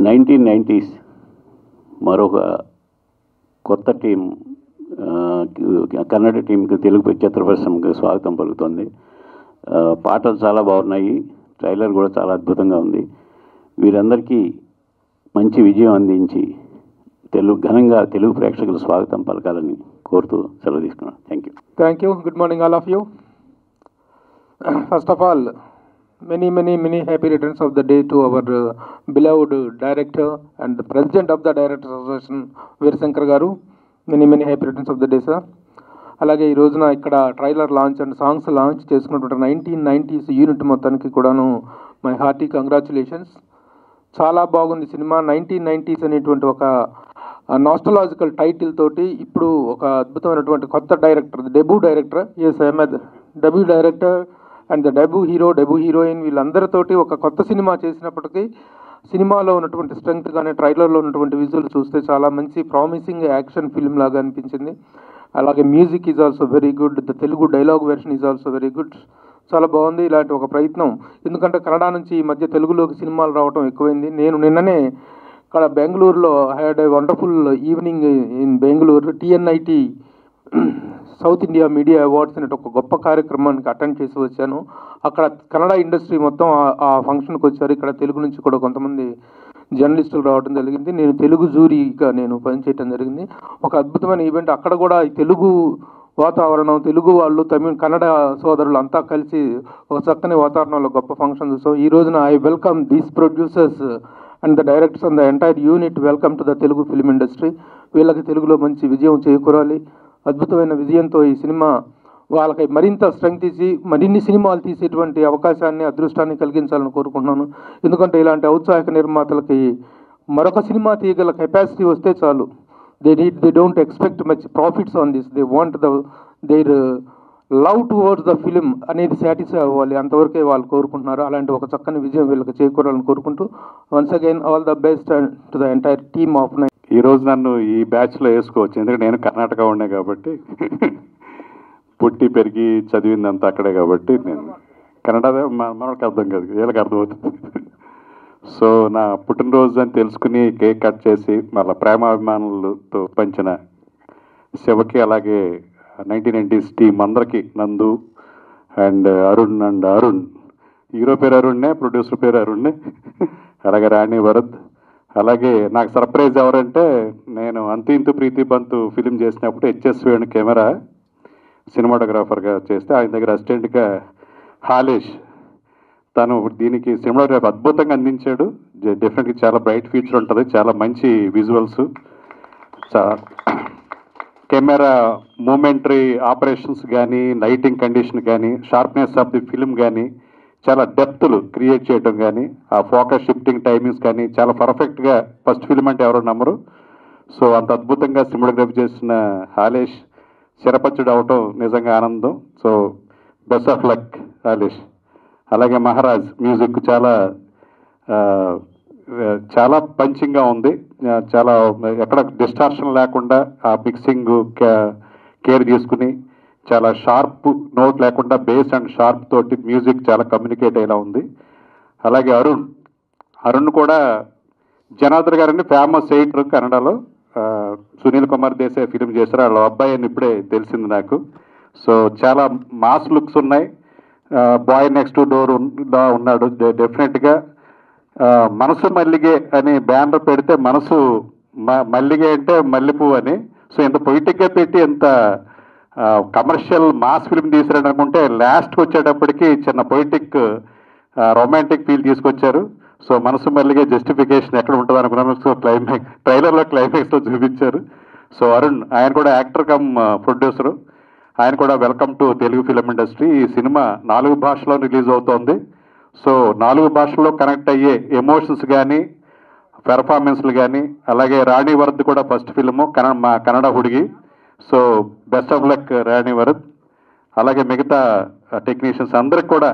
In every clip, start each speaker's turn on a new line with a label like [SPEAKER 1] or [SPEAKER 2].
[SPEAKER 1] 1990s మరొక కొత్త team Kannada టీంకి తెలుగు చిత్ర పరిశ్రమకి స్వాగతం పలుకుతుంది. పాటలు చాలా బాగున్నాయి, ట్రైలర్ కూడా చాలా అద్భుతంగా ఉంది. వీరందరికీ మంచి విజయం అందించి ఘనంగా తెలుగు ప్రేక్షకులు స్వాగతం పలకాలని కోరుతూ సెలవు తీసుకున్నాను.
[SPEAKER 2] Thank you. Good morning all of you. First of all, many happy returns of the day to our beloved director and the president of the Directors Association, Veer Shankar garu. Many happy returns of the day, sir. అలాగే ఈ రోజున ఇక్కడ trailer launch and songs launch చేసుకున్నటువంటి 1990s unit మొత్తానికి కూడాను my hearty congratulations. చాలా బాగుంది cinema. 1990s అనేటువంటి ఒక నాస్టలాజికల్ టైటిల్ తోటి ఇప్పుడు ఒక అద్భుతమైనటువంటి కొత్త director, debut director, S Ahmed, debut director and the debut hero, debut heroine, వీళ్ళందరితోటి ఒక కొత్త సినిమా చేసినప్పటికీ సినిమాలో ఉన్నటువంటి స్ట్రెంగ్త్ కానీ ట్రైలర్లో ఉన్నటువంటి విజువల్ చూస్తే చాలా మంచి ప్రామిసింగ్ యాక్షన్ ఫిల్మ్ లాగా అనిపించింది. అలాగే music is also very good, the Telugu dialogue version is also very good. చాలా బాగుంది ఇలాంటి ఒక ప్రయత్నం. ఎందుకంటే కన్నడ నుంచి ఈ మధ్య తెలుగులోకి సినిమాలు రావడం ఎక్కువైంది. నేను నిన్ననే ఇక్కడ బెంగళూరులో had a wonderful evening in Bengaluru. TNIT south India media awards అనే ఒక గొప్ప కార్యక్రమానికి అటెండ్ చేసి వచ్చాను. అక్కడ కన్నడ ఇండస్ట్రీ మొత్తం ఆ ఫంక్షన్కి వచ్చారు. ఇక్కడ తెలుగు నుంచి కూడా కొంతమంది జర్నలిస్టులు రావడం జరిగింది. నేను తెలుగు జూరీగా నేను పనిచేయడం జరిగింది. ఒక అద్భుతమైన ఈవెంట్. అక్కడ కూడా ఈ తెలుగు వాతావరణం, తెలుగు వాళ్ళు, కన్నడ సోదరులు అంతా కలిసి ఒక చక్కని వాతావరణంలో గొప్ప ఫంక్షన్ చూసాం. ఈ రోజున I welcome these producers and the directors and the entire unit welcome to the Telugu film industry. వీళ్ళకి తెలుగులో మంచి విజయం చేకూరాలి. అద్భుతమైన విజయంతో ఈ సినిమా వాళ్ళకి మరింత స్ట్రెంగ్త్ ఇచ్చి మరిన్ని సినిమాలు తీసేటువంటి అవకాశాన్ని, అదృష్టాన్ని కలిగించాలని కోరుకుంటున్నాను. ఎందుకంటే ఇలాంటి ఔత్సాహిక నిర్మాతలకి మరొక సినిమా తీయగల కెపాసిటీ వస్తే చాలు. They don't expect much profits on this. They want there love towards the film అనేది సాటిస్ఫై అవ్వాలి. అంతవరకే వాళ్ళు కోరుకుంటున్నారు. అలాంటి ఒక చక్కని విజయం వీళ్ళకి చేకూరాలని కోరుకుంటూ once again all the best to the entire team of nine.
[SPEAKER 1] ఈరోజు నన్ను ఈ బ్యాచ్లో వేసుకోవచ్చు, ఎందుకంటే నేను కర్ణాటక ఉండే కాబట్టి, పుట్టి పెరిగి చదివిందంతా అక్కడే కాబట్టి నేను కన్నడ మనకు అర్థం కాదు, వీళ్ళకి అర్థమవుతుంది. సో నా పుట్టినరోజు అని తెలుసుకుని కేక్ కట్ చేసి మళ్ళీ ప్రేమాభిమానులతో పంచిన శివకి, అలాగే 1990s టీం అందరికీ, నందు అండ్ అరుణ్, హీరో పేరు అరుణ్నే, ప్రొడ్యూసర్ పేరు అరుణ్నే, అలాగే రాణి వరద్. అలాగే నాకు సర్ప్రైజ్ ఎవరంటే, నేను అంతు ఇంతు ప్రీతి బంతు ఫిలిం చేసినప్పుడు HS వేణు కెమెరా సినిమాటోగ్రాఫర్గా చేస్తే ఆయన దగ్గర అసిస్టెంట్గా హాలేష్, తను దీనికి సినిమాటోగ్రాఫీ అద్భుతంగా అందించాడు. డెఫినెట్గా చాలా బ్రైట్ ఫ్యూచర్ ఉంటుంది, చాలా మంచి విజువల్స్, కెమెరా మూమెంటరీ ఆపరేషన్స్ కానీ, లైటింగ్ కండిషన్ కానీ, షార్ప్నెస్ ఆఫ్ ది ఫిలిం కానీ, చాలా డెప్త్లు క్రియేట్ చేయడం కానీ, ఆ ఫోకస్ షిఫ్టింగ్ టైమింగ్స్ కానీ చాలా పర్ఫెక్ట్గా, ఫస్ట్ ఫిలిం అంటే ఎవరో నమ్మరు. సో అంత అద్భుతంగా సినిమాటోగ్రఫీ చేసిన హాలేష్ చిరపచ్చుడు అవటం నిజంగా ఆనందం. So best of luck Halesh. అలాగే మహారాజ్ మ్యూజిక్ చాలా పంచింగ్గా ఉంది, చాలా ఎక్కడ డిస్టార్షన్ లేకుండా ఆ మిక్సింగ్ కేర్ తీసుకుని చాలా షార్ప్ నోట్ లేకుండా బేస్ అండ్ షార్ప్ తోటి మ్యూజిక్ చాలా కమ్యూనికేట్ అయ్యేలా ఉంది. అలాగే అరుణ్ కూడా జనార్దన్ గారని ఫేమస్ ఎడిటర్ కన్నడలో, సునీల్ కుమార్ దేశాయ్ ఫిలిం చేశారు. వాళ్ళ అబ్బాయి అని ఇప్పుడే తెలిసింది నాకు. సో చాలా మాస్ లుక్స్ ఉన్నాయి. బాయ్ నెక్స్ట్ డోర్ ఉన్నాడు. డెఫినెట్గా మనసు మల్లిగే అని బ్యానర్ పెడితే మనసు మల్లిగే అంటే మల్లెపూ అని, సో ఇంత పొయిటిక్గా పెట్టి ఎంత కమర్షియల్ మాస్ ఫిల్మ్ తీసారని అనుకుంటే లాస్ట్కి వచ్చేటప్పటికి చిన్న పొయిటిక్ రొమాంటిక్ ఫీల్ తీసుకొచ్చారు. సో మనసు మల్లిగే జస్టిఫికేషన్ ఎక్కడ ఉంటుంది అనుకున్నాను. సో ట్రైలర్లో క్లైమాక్స్లో చూపించారు. సో అరుణ్, ఆయన కూడా యాక్టర్ కమ్ ప్రొడ్యూసరు, ఆయన కూడా welcome to Telugu film industry. ఈ సినిమా 4 భాషల్లో రిలీజ్ అవుతోంది. సో 4 భాషల్లో కనెక్ట్ అయ్యే ఎమోషన్స్ కానీ, పెర్ఫార్మెన్స్లు కానీ, అలాగే రాణి వరద్ కూడా ఫస్ట్ ఫిల్ము, మా కన్నడ హుడిగి. So best of luck Rani Varad. అలాగే మిగతా టెక్నీషియన్స్ అందరికి కూడా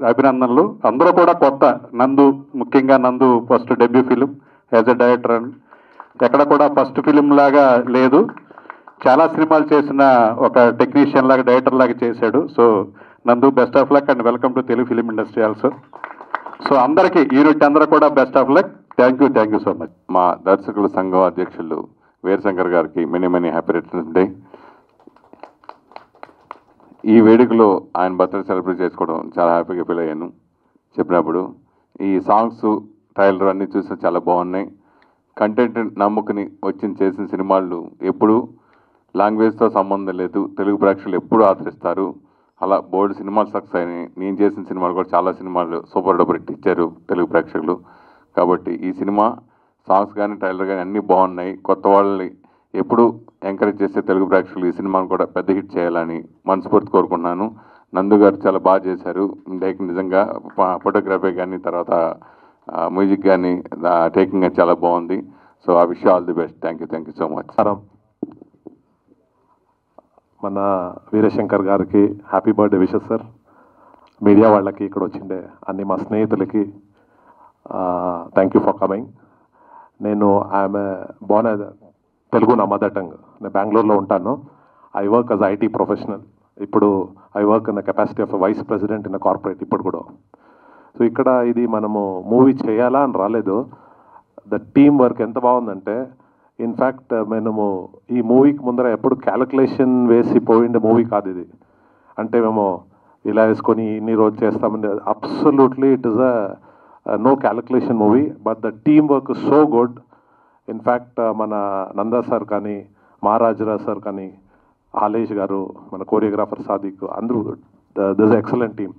[SPEAKER 1] అభినందనలు. అందరూ కూడా కొత్త, ముఖ్యంగా నందు first debut film as a director. ఎక్కడ కూడా ఫస్ట్ ఫిలిం లాగా లేదు, చాలా సినిమాలు చేసిన ఒక టెక్నీషియన్ లాగా, డైరెక్టర్ లాగా చేశాడు. సో నందు best of luck and welcome to Telugu film industry also. So అందరికీ యూనిట్ అందరూ కూడా best of luck. Thank you so much.
[SPEAKER 3] మా దర్శకుల సంఘం అధ్యక్షులు వీరశంకర్ గారికి మెనీ హ్యాపీ రిటర్న్స్ డే. ఈ వేడుకలో ఆయన బర్త్డే సెలబ్రేట్ చేసుకోవడం చాలా హ్యాపీగా ఫీల్ అయ్యాను చెప్పినప్పుడు. ఈ సాంగ్స్ ట్రైలర్ అన్నీ చూసి చాలా బాగున్నాయి. కంటెంట్ నమ్ముకుని చేసిన సినిమాలు ఎప్పుడు లాంగ్వేజ్తో సంబంధం లేదు, తెలుగు ప్రేక్షకులు ఎప్పుడు ఆదరిస్తారు. అలా బోల్డ్ సినిమాలు సక్సెస్ అయినాయి. నేను చేసిన సినిమాలు కూడా చాలా సినిమాలు సూపర్ డూపర్ హిట్ ఇచ్చారు తెలుగు ప్రేక్షకులు. కాబట్టి ఈ సినిమా సాంగ్స్ కానీ ట్రైలర్ కానీ అన్నీ బాగున్నాయి. కొత్త వాళ్ళని ఎప్పుడు ఎంకరేజ్ చేసే తెలుగు ప్రేక్షకులు ఈ సినిమాను కూడా పెద్ద హిట్ చేయాలని మనస్ఫూర్తి కోరుకుంటున్నాను. నందు గారు చాలా బాగా చేశారు. నిజంగా ఫోటోగ్రఫీ కానీ తర్వాత మ్యూజిక్ కానీ టేకింగ్ కానీ చాలా బాగుంది. So I wish all the best. Thank you so much.
[SPEAKER 4] మన వీరశంకర్ గారికి happy birthday wishes sir. Media వాళ్ళకి ఇక్కడ వచ్చిండే అన్ని మా స్నేహితులకి థ్యాంక్ యూ ఫర్ కమింగ్. నేను ఐఎమ్ బోర్న్ తెలుగు నా మదర్ టంగ్. నేను బెంగళూరులో ఉంటాను. I work as IT professional. ఇప్పుడు I work in the capacity of vice president in the corporate ఇప్పుడు కూడా. సో ఇక్కడ ఇది మనము మూవీ చేయాలా అని రాలేదు. ద టీమ్ వర్క్ ఎంత బాగుందంటే ఇన్ఫ్యాక్ట్ మనము ఈ మూవీకి ముందర ఎప్పుడు క్యాలిక్యులేషన్ వేసి పోయిండే మూవీ కాదు ఇది. అంటే మేము ఇలా వేసుకొని ఇన్ని రోజు చేస్తామంటే absolutely it is a no calculation movie. But the team work so good. In fact మన నందా సార్ కానీ మహారాజరాజ్ సార్ కానీ ఆలేష్ గారు మన కోరియోగ్రాఫర్ సాదిక్ అందరూ దిస్ ఎక్సలెంట్ టీమ్.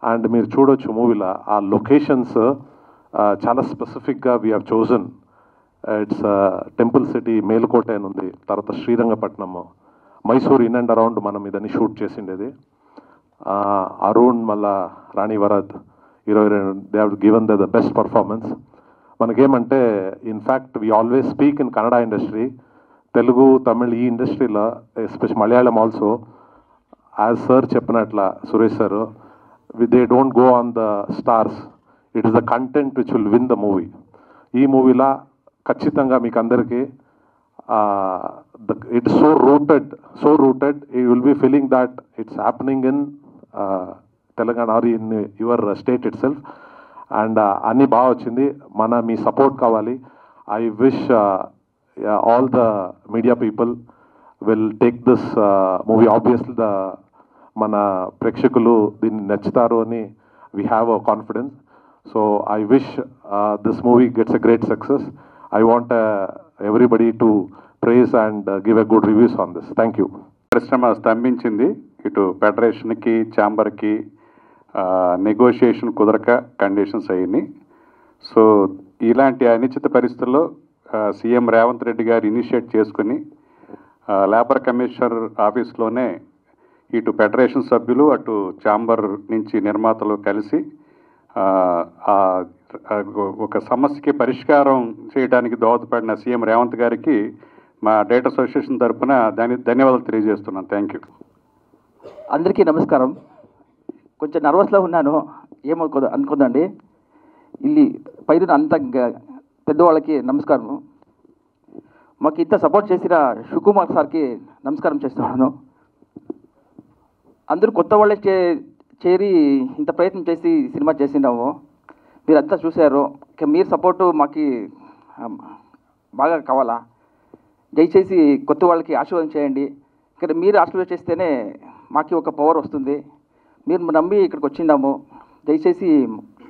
[SPEAKER 4] అండ్ మీరు చూడొచ్చు మూవీలో ఆ లొకేషన్స్ చాలా స్పెసిఫిక్గా we have chosen. It's temple city Melukote అని ఉంది, తర్వాత Srirangapatna, Mysore in and around మనం ఇదని షూట్ చేసిండేది. అరుణ్ మళ్ళా Rani Varad 22 they have given the best performance. మనకేమంటే in fact we always speak in Kannada industry, Telugu Tamil ఈ ఇండస్ట్రీలో especial Malayalam also as sir చెప్పినట్ల Suresh sir they don't go on the stars, it is the content which will win the movie. ఈ మూవీలా ఖచ్చితంగా మీకు అందరికీ it's so rooted you will be feeling that it's happening in Telangana or in your state itself. And అన్నీ బాగా వచ్చింది. మీ support కావాలి. I wish all the media people will take this movie. Obviously మన ప్రేక్షకులు దీన్ని నచ్చుతారు అని we have a confidence. So I wish this movie gets a great success. I want everybody to praise and give a good reviews on this. Thank you.
[SPEAKER 1] పరిశ్రమ స్తంభించింది. ఇటు ఫెడరేషన్కి ఛాంబర్కి negotiation కుదరక conditions అయ్యినాయి. So ఇలాంటి అనిశ్చిత పరిస్థితుల్లో సీఎం రేవంత్ రెడ్డి గారు initiate చేసుకుని labour commissioner ఆఫీస్లోనే ఇటు ఫెడరేషన్ సభ్యులు అటు ఛాంబర్ నుంచి నిర్మాతలు కలిసి ఒక సమస్యకి పరిష్కారం చేయడానికి దోహదపడిన సీఎం రేవంత్ గారికి మా డేటా అసోసియేషన్ తరఫున ధన్యవాదాలు తెలియజేస్తున్నాను. Thank you.
[SPEAKER 5] అందరికీ నమస్కారం. కొంచెం నర్వస్లో ఉన్నాను, అనుకుందండి. ಇಲ್ಲಿ పైన అంత పెద్దవాళ్ళకి నమస్కారం. మాకు ఇంత సపోర్ట్ చేసిన శివకుమార్ సార్కి నమస్కారం చేస్తున్నాను. అందరూ కొత్త వాళ్ళే చేరి ఇంత ప్రయత్నం చేసి సినిమా చేసినాము. మీరంతా చూశారు. మీరు సపోర్టు మాకు బాగా కావాలా. దయచేసి కొత్త వాళ్ళకి ఆశీర్వాదం చేయండి. ఇక్కడ మీరు ఆశీర్వాదం చేస్తేనే మాకు ఒక పవర్ వస్తుంది. మీరు నమ్మి ఇక్కడికి వచ్చిందాము. దయచేసి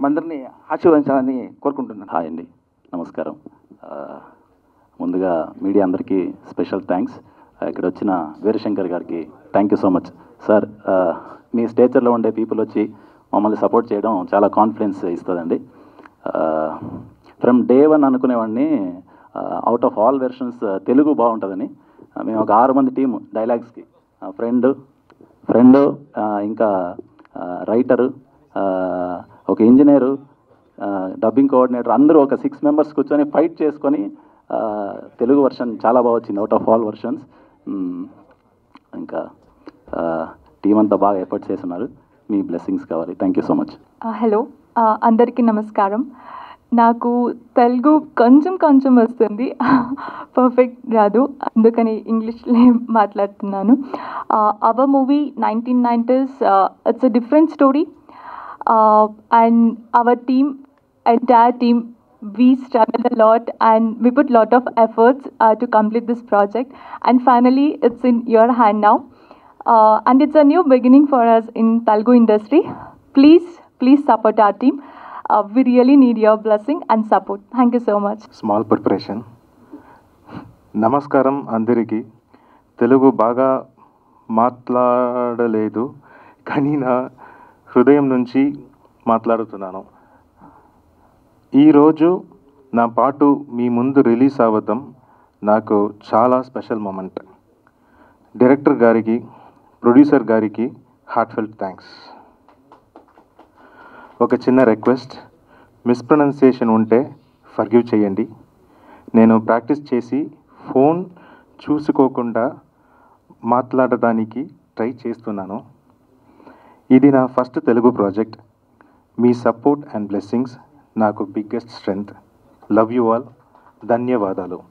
[SPEAKER 5] అందరినీ ఆశీర్వదించాలని కోరుకుంటున్నాను.
[SPEAKER 6] హాయ్ అండి, నమస్కారం. ముందుగా మీడియా అందరికీ స్పెషల్ థ్యాంక్స్. ఇక్కడ వచ్చిన వీరశంకర్ గారికి thank you so much sir. మీ స్టేచర్లో ఉండే పీపుల్ వచ్చి మమ్మల్ని సపోర్ట్ చేయడం చాలా కాన్ఫిడెన్స్ ఇస్తుందండి. ఫ్రమ్ డే 1 అనుకునేవాడిని out of all versions Telugu బాగుంటుందని. మేము ఒక 6 మంది టీము డైలాగ్స్కి, ఫ్రెండ్ ఇంకా రైటరు, ఒక ఇంజనీరు, డబ్బింగ్ కోఆర్డినేటర్ అందరూ ఒక 6 మెంబర్స్ కూర్చొని ఫైట్ చేసుకొని తెలుగు వర్షన్ చాలా బాగా వచ్చింది అవుట్ ఆఫ్ ఆల్ వర్షన్స్. ఇంకా టీం అంతా బాగా ఎఫర్ట్ చేస్తున్నారు. మీ బ్లెస్సింగ్స్ కావాలి. Thank you so much.
[SPEAKER 7] Hello, అందరికీ నమస్కారం. నాకు తెలుగు కొంచెం వస్తుంది, పర్ఫెక్ట్ రాదు, అందుకని ఇంగ్లీష్లో మాట్లాడుతున్నాను. Our movie 1990s, it's a different story and our team, entire team we struggled a lot and we put lot of efforts to complete this project. And finally, it's in your hand now. And it's a new beginning for us in Telugu industry. Please support our team. We really need your blessing and support. Thank you so much.
[SPEAKER 8] Small preparation. నమస్కారం అందరికీ. తెలుగు బాగా మాట్లాడలేదు కానీ నా హృదయం నుంచి మాట్లాడుతున్నాను. ఈరోజు నా పాటు మీ ముందు రిలీజ్ అవ్వడం నాకు చాలా స్పెషల్ మూమెంట్. డైరెక్టర్ గారికి, ప్రొడ్యూసర్ గారికి హార్ట్ఫెల్ట్ థ్యాంక్స్. ఒక చిన్న రిక్వెస్ట్, మిస్ప్రొనౌన్సియేషన్ ఉంటే ఫర్గివ్ చేయండి. నేను ప్రాక్టీస్ చేసి ఫోన్ చూసుకోకుండా మాట్లాడడానికి ట్రై చేస్తున్నాను. ఇది నా ఫస్ట్ తెలుగు ప్రాజెక్ట్. మీ సపోర్ట్ అండ్ బ్లెస్సింగ్స్ నాకు biggest strength. Love you all. ధన్యవాదాలు.